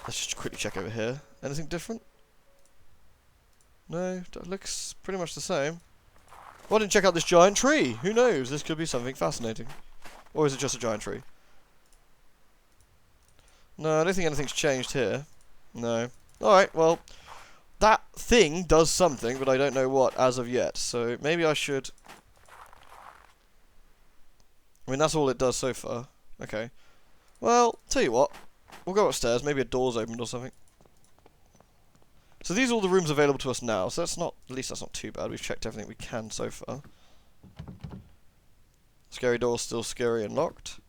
Let's just quickly check over here. Anything different? No, that looks pretty much the same. Why didn't check out this giant tree? Who knows? This could be something fascinating. Or is it just a giant tree? No, I don't think anything's changed here. No. Alright, well, that thing does something, but I don't know what as of yet. So maybe I should... I mean, that's all it does so far. Okay. Well, tell you what. We'll go upstairs. Maybe a door's opened or something. So these are all the rooms available to us now. So that's not... At least that's not too bad. We've checked everything we can so far. Scary door's still scary and locked.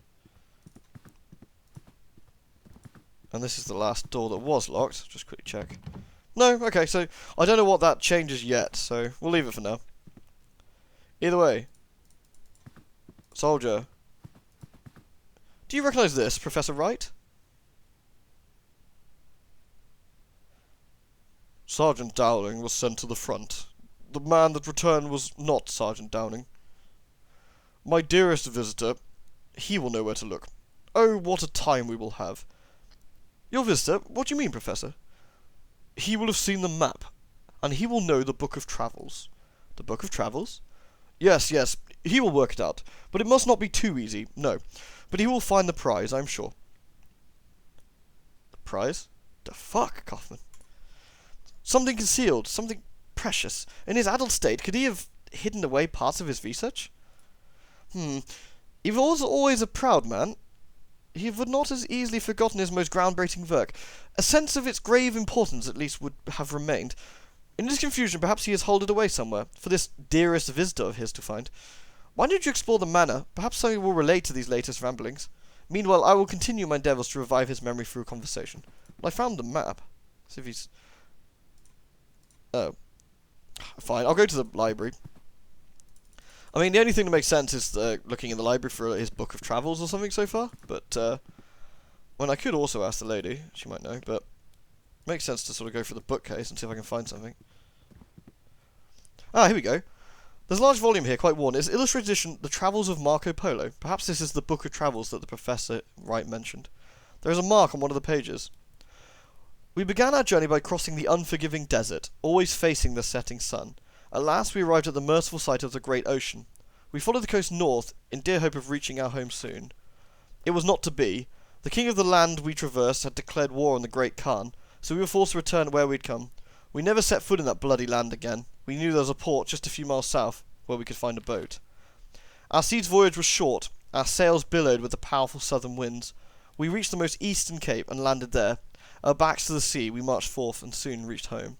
And this is the last door that was locked. Just quickly check. No, okay, so I don't know what that changes yet, so we'll leave it for now. Either way. Soldier. Do you recognise this, Professor Wright? Sergeant Dowling was sent to the front. The man that returned was not Sergeant Downing. My dearest visitor, he will know where to look. Oh, what a time we will have. Your visitor? What do you mean, Professor? He will have seen the map, and he will know the Book of Travels. The Book of Travels? Yes, yes, he will work it out, but it must not be too easy, no. But he will find the prize, I'm sure. The prize? The fuck, Kaufman? Something concealed, something precious. In his adult state, could he have hidden away parts of his research? He was always a proud man. He would not as easily forgotten his most groundbreaking work. A sense of its grave importance, at least, would have remained. In his confusion, perhaps he has holed it away somewhere, for this dearest visitor of his to find. Why don't you explore the manor? Perhaps something will relate to these latest ramblings. Meanwhile, I will continue my endeavours to revive his memory through conversation. Well, I found the map. See if he's... Oh. Fine, I'll go to the library. I mean, the only thing that makes sense is looking in the library for his book of travels or something so far. But, well, I could also ask the lady. She might know, but... It makes sense to sort of go for the bookcase and see if I can find something. Ah, here we go. There's a large volume here, quite worn. It's an illustrated edition, The Travels of Marco Polo. Perhaps this is the book of travels that the Professor Wright mentioned. There is a mark on one of the pages. We began our journey by crossing the unforgiving desert, always facing the setting sun. At last we arrived at the merciful sight of the great ocean. We followed the coast north, in dear hope of reaching our home soon. It was not to be. The king of the land we traversed had declared war on the great Khan, so we were forced to return where we'd come. We never set foot in that bloody land again. We knew there was a port just a few miles south, where we could find a boat. Our sea's voyage was short. Our sails billowed with the powerful southern winds. We reached the most eastern cape and landed there. Our backs to the sea, we marched forth and soon reached home.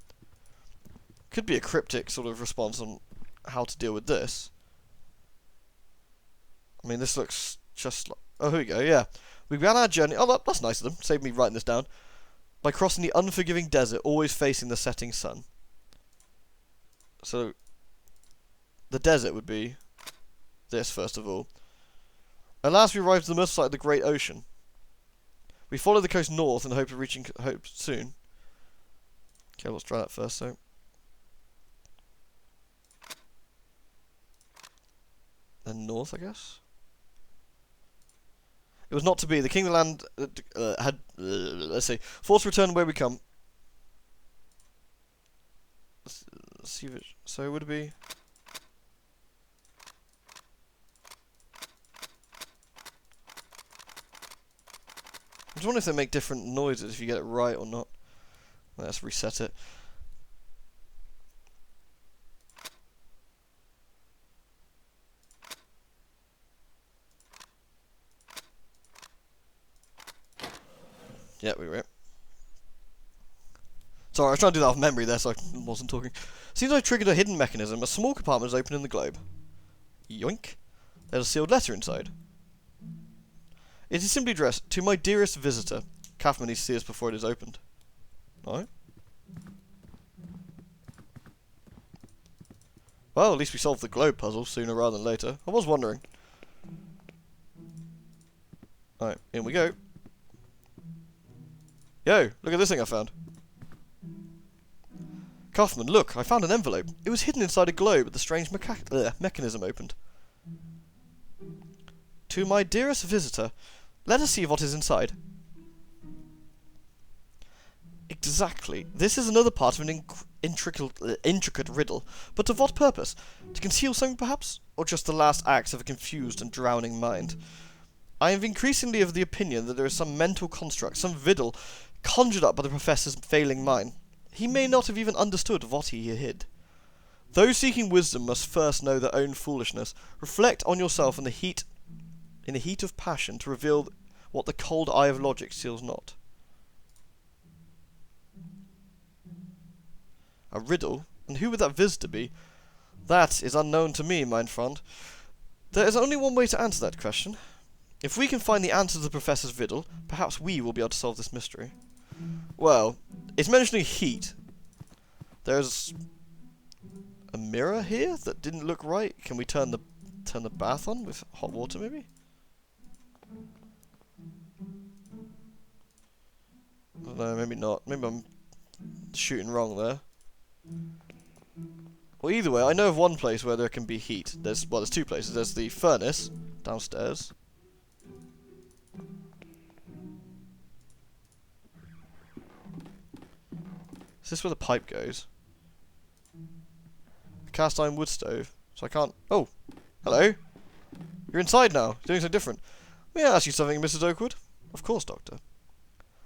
Could be a cryptic sort of response on how to deal with this. I mean, this looks just like... Oh, here we go, yeah. We began our journey... Oh, that's nice of them. Saved me writing this down. By crossing the unforgiving desert, always facing the setting sun. So, the desert would be this, first of all. At last we arrived at the merciful side of the great ocean. We followed the coast north in the hope of reaching hope soon. Okay, let's try that first, so... Then north, I guess? It was not to be. The king of the land had... let's see. Forced to return where we come. Let's see if it... So would it be... I just wonder if they make different noises if you get it right or not. Let's reset it. Yeah, we were. Sorry, I was trying to do that off memory there, so I wasn't talking. Seems I triggered a hidden mechanism. A small compartment is open in the globe. Yoink. There's a sealed letter inside. It is simply addressed, to my dearest visitor. Kaufman needs to see us before it is opened. Alright. Well, at least we solved the globe puzzle sooner rather than later. I was wondering. Alright, in we go. Yo, look at this thing I found. Kaufman, look, I found an envelope. It was hidden inside a globe, but the strange mechanism opened. To my dearest visitor, let us see what is inside. Exactly. This is another part of an intricate riddle. But of what purpose? To conceal something, perhaps? Or just the last acts of a confused and drowning mind? I am increasingly of the opinion that there is some mental construct, some riddle, conjured up by the Professor's failing mind. He may not have even understood what he hid. Those seeking wisdom must first know their own foolishness. Reflect on yourself in the heat of passion to reveal what the cold eye of logic seals not. A riddle? And who would that visitor be? That is unknown to me, mein Freund. There is only one way to answer that question. If we can find the answer to the Professor's riddle, perhaps we will be able to solve this mystery. Well, it's mentioning heat. There's a mirror here that didn't look right. Can we turn the bath on with hot water, maybe? I don't know, maybe not. Maybe I'm shooting wrong there. Well, either way, I know of one place where there can be heat. There's two places. There's the furnace downstairs. Is this where the pipe goes? A cast iron wood stove. So I can't... Oh! Hello! You're inside now. Doing something different. May I ask you something, Mrs. Oakwood? Of course, Doctor.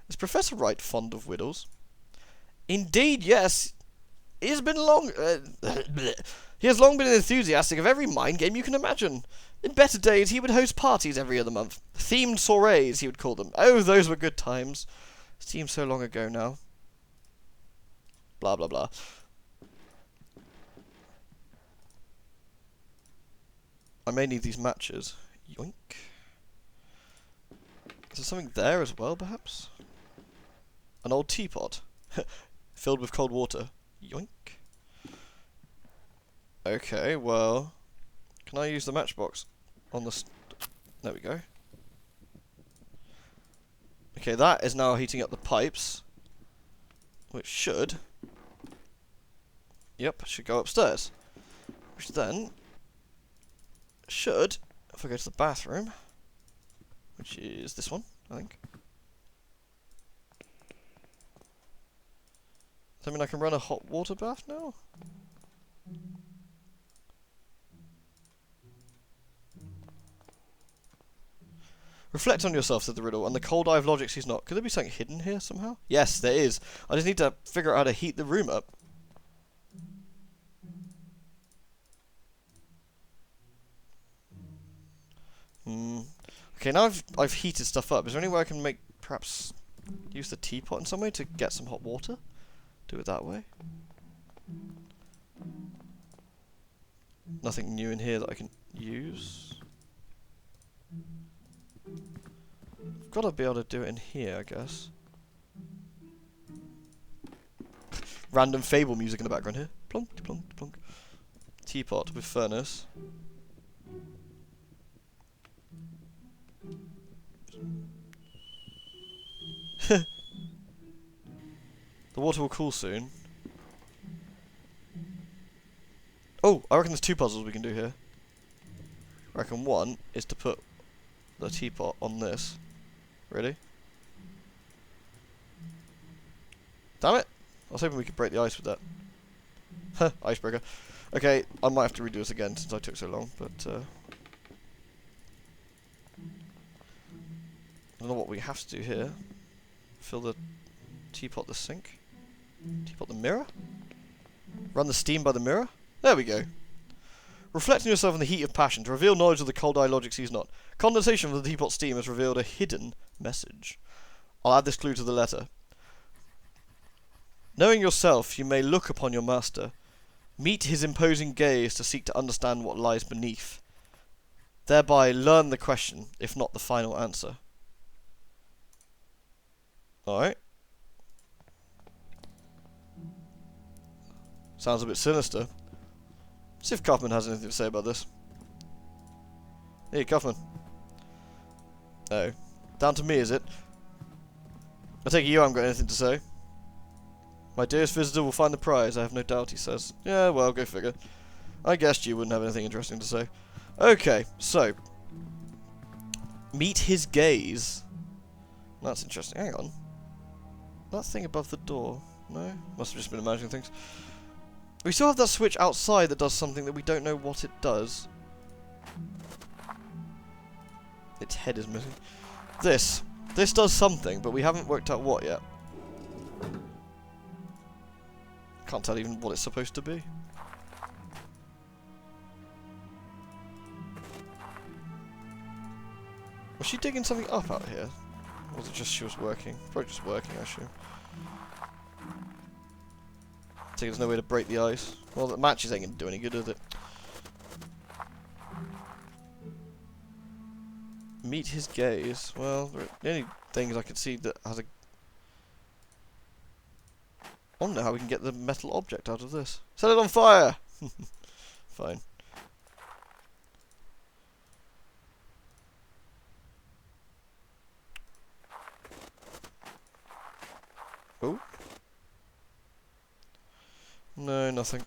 Is Professor Wright fond of riddles? Indeed, yes. He has long been enthusiastic of every mind game you can imagine. In better days, he would host parties every other month. Themed soirees, he would call them. Oh, those were good times. Seems so long ago now. Blah, blah, blah. I may need these matches. Yoink. Is there something there as well, perhaps? An old teapot. Filled with cold water. Yoink. Okay, well... Can I use the matchbox on the... There we go. Okay, that is now heating up the pipes. Which should... Yep, should go upstairs. Which then... should... If I go to the bathroom... Which is this one, I think. Does that mean I can run a hot water bath now? Reflect on yourself, said the riddle, and the cold eye of logic sees not. Could there be something hidden here somehow? Yes, there is. I just need to figure out how to heat the room up. Okay, now I've heated stuff up. Is there any way I can perhaps use the teapot in some way to get some hot water? Do it that way. Nothing new in here that I can use. I've got to be able to do it in here, I guess. Random Fable music in the background here. Plonk, plonk, plonk. Teapot with furnace. The water will cool soon. Oh, I reckon there's two puzzles we can do here. I reckon one is to put the teapot on this. Ready? Damn it! I was hoping we could break the ice with that. Huh, icebreaker. Okay, I might have to redo this again since I took so long, but I don't know what we have to do here. Fill the teapot the sink. Teapot the mirror? Run the steam by the mirror? There we go. Reflect on yourself in the heat of passion to reveal knowledge of the cold eye logic sees not. Condensation of the teapot steam has revealed a hidden message. I'll add this clue to the letter. Knowing yourself, you may look upon your master. Meet his imposing gaze to seek to understand what lies beneath. Thereby learn the question, if not the final answer. Alright. Sounds a bit sinister. See if Kaufman has anything to say about this. Hey, Kaufman. Oh. Down to me, is it? I take it you haven't got anything to say. My dearest visitor will find the prize, I have no doubt, he says. Yeah, well, go figure. I guessed you wouldn't have anything interesting to say. Okay, so. Meet his gaze. That's interesting. Hang on. That thing above the door. No? Must have just been imagining things. We still have that switch outside that does something that we don't know what it does. Its head is missing. This. This does something, but we haven't worked out what yet. Can't tell even what it's supposed to be. Was she digging something up out here? Or was it just she was working? Probably just working, I assume. So there's no way to break the ice. Well, the matches ain't gonna do any good, is it? Meet his gaze. Well, the only things I can see that has a... I wonder how we can get the metal object out of this. Set it on fire! Fine. Oh? No, nothing.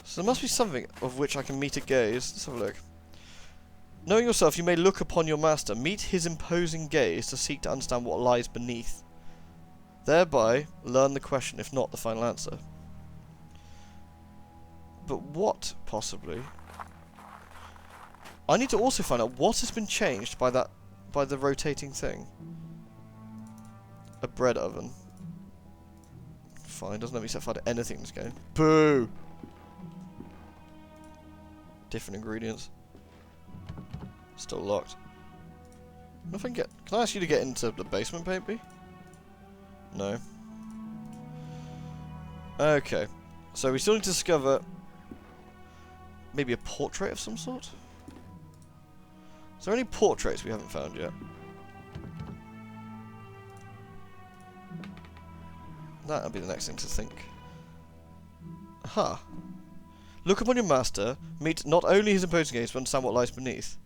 So there must be something of which I can meet a gaze. Let's have a look. Knowing yourself, you may look upon your master, meet his imposing gaze to seek to understand what lies beneath. Thereby, learn the question, if not the final answer. But what, possibly? I need to also find out what has been changed by the rotating thing. A bread oven. Fine, doesn't let me set fire to anything in this game. Boo! Different ingredients. Still locked. If I can I ask you to get into the basement, maybe? No. Okay. So we still need to discover maybe a portrait of some sort? Is there any portraits we haven't found yet? That'll be the next thing to think. Aha. Look upon your master, meet not only his imposing gaze, but understand what lies beneath.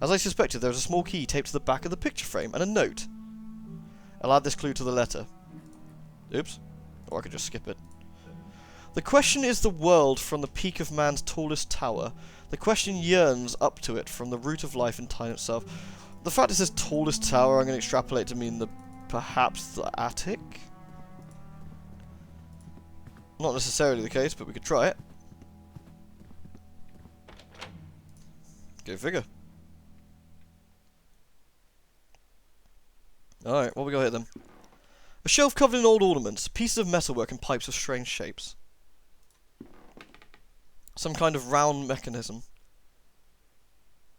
As I suspected, there was a small key taped to the back of the picture frame, and a note. I'll add this clue to the letter. Oops. Or I could just skip it. The question is the world from the peak of man's tallest tower. The question yearns up to it from the root of life and time itself. The fact it says tallest tower, I'm going to extrapolate to mean perhaps the attic? Not necessarily the case, but we could try it. Go figure. Alright, what we got here then? A shelf covered in old ornaments, pieces of metalwork and pipes of strange shapes. Some kind of round mechanism.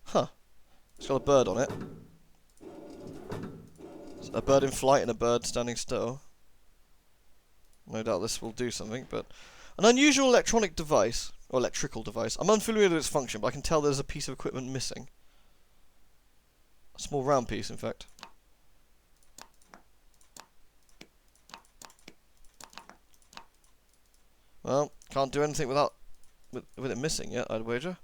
Huh. It's got a bird on it. A bird in flight and a bird standing still. No doubt this will do something, but... An unusual electronic device, or electrical device. I'm unfamiliar with its function, but I can tell there's a piece of equipment missing. A small round piece, in fact. Well, can't do anything without with it missing yet, I'd wager.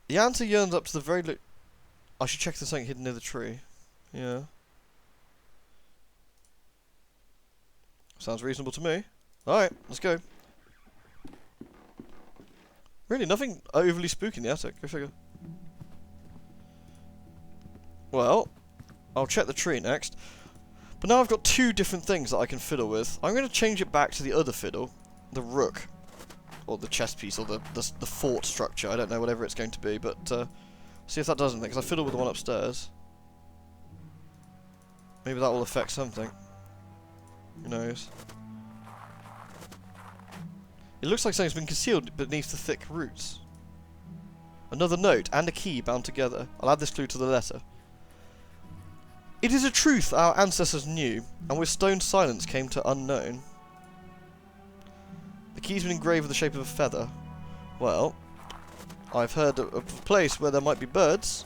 The answer yearns up to the very I should check if there's something hidden near the tree. Yeah. Sounds reasonable to me. Alright, let's go. Really, nothing overly spooky in the attic. Go figure. Well, I'll check the tree next. But now I've got two different things that I can fiddle with. I'm going to change it back to the other fiddle. The rook. Or the chess piece, or the fort structure. I don't know, whatever it's going to be, but... see if that does anything, because I fiddle with the one upstairs. Maybe that will affect something. Who knows? It looks like something's been concealed beneath the thick roots. Another note, and a key bound together. I'll add this clue to the letter. It is a truth our ancestors knew, and with stone silence came to unknown. The key's been engraved with the shape of a feather. Well, I've heard of a place where there might be birds,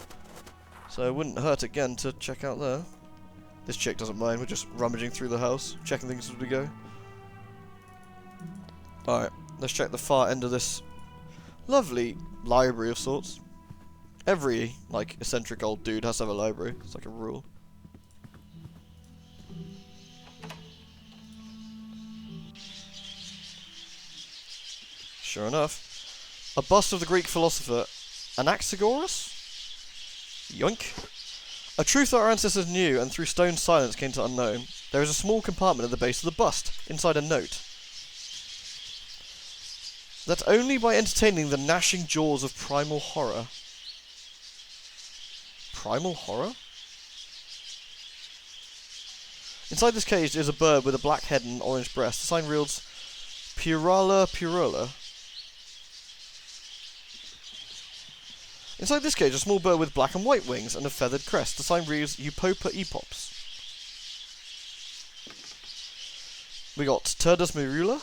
so it wouldn't hurt again to check out there. This chick doesn't mind, we're just rummaging through the house, checking things as we go. Alright, let's check the far end of this lovely library of sorts. Every, like, eccentric old dude has to have a library, it's like a rule. Sure enough. A bust of the Greek philosopher Anaxagoras? Yoink. A truth that our ancestors knew and through stone silence came to unknown. There is a small compartment at the base of the bust, inside a note. That only by entertaining the gnashing jaws of primal horror. Primal horror? Inside this cage is a bird with a black head and an orange breast. The sign reads Purala Purula. Inside this cage, a small bird with black and white wings and a feathered crest. The sign reads Eupopa Epops. We got Turdus Merula,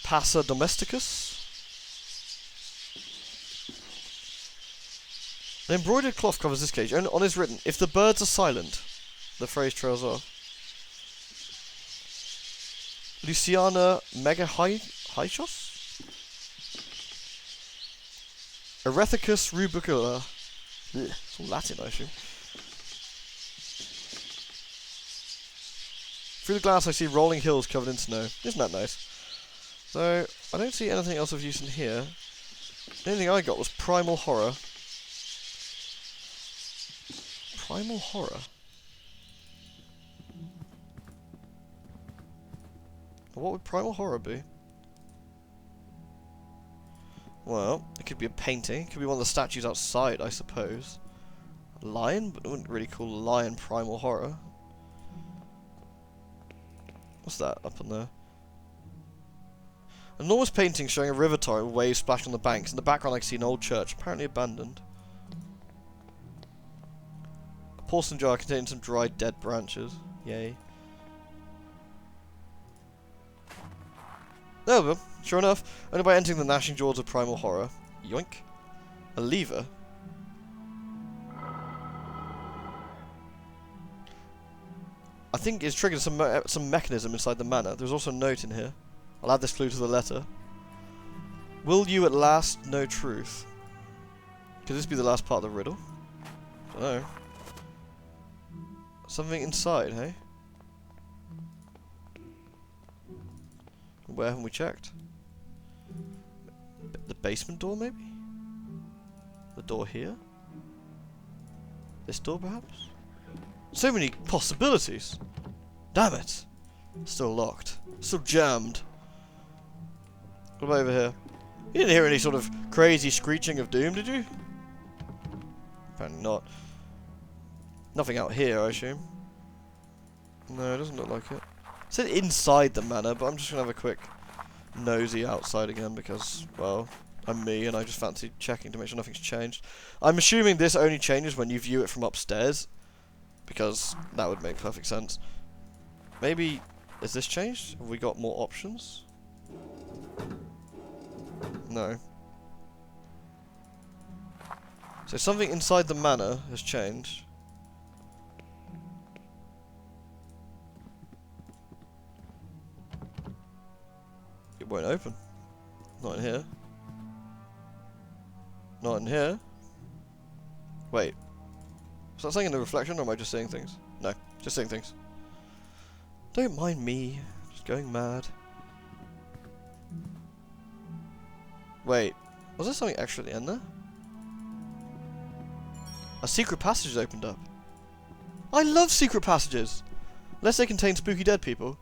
Passa Domesticus, an embroidered cloth covers this cage, and on it is written, if the birds are silent, the phrase trails off. Luciana Megahychos? Erethicus rubicula. It's all Latin, I assume. Through the glass I see rolling hills covered in snow. Isn't that nice? So, I don't see anything else of use in here. The only thing I got was primal horror. Primal horror? What would primal horror be? Well, it could be a painting. It could be one of the statues outside, I suppose. A lion? But I wouldn't really call a lion primal horror. What's that up on there? An enormous painting showing a river torrent with waves splashing on the banks. In the background I can see an old church, apparently abandoned. A porcelain jar containing some dried dead branches. Yay. There we go. Sure enough, only by entering the gnashing jaws of primal horror. Yoink. A lever. I think it's triggered some mechanism inside the manor. There's also a note in here. I'll add this clue to the letter. Will you at last know truth? Could this be the last part of the riddle? I don't know. Something inside, hey? Where haven't we checked? The basement door, maybe? The door here? This door, perhaps? So many possibilities! Damn it! Still locked. Still jammed. What about over here? You didn't hear any sort of crazy screeching of doom, did you? Apparently not. Nothing out here, I assume. No, it doesn't look like it. It said inside the manor, but I'm just going to have a quick nosy outside again because, well, I'm me and I just fancy checking to make sure nothing's changed. I'm assuming this only changes when you view it from upstairs because that would make perfect sense. Maybe, is this changed? Have we got more options? No. So something inside the manor has changed. It won't open. Not in here. Not in here. Wait. Was that saying in the reflection or am I just saying things? No, just saying things. Don't mind me. Just going mad. Wait. Was there something extra at the end there? A secret passage has opened up. I love secret passages! Unless they contain spooky dead people.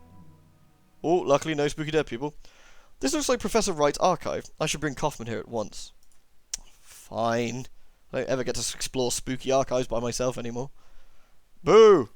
Oh, luckily no spooky dead people. This looks like Professor Wright's archive. I should bring Kaufman here at once. Fine. I don't ever get to explore spooky archives by myself anymore. Boo!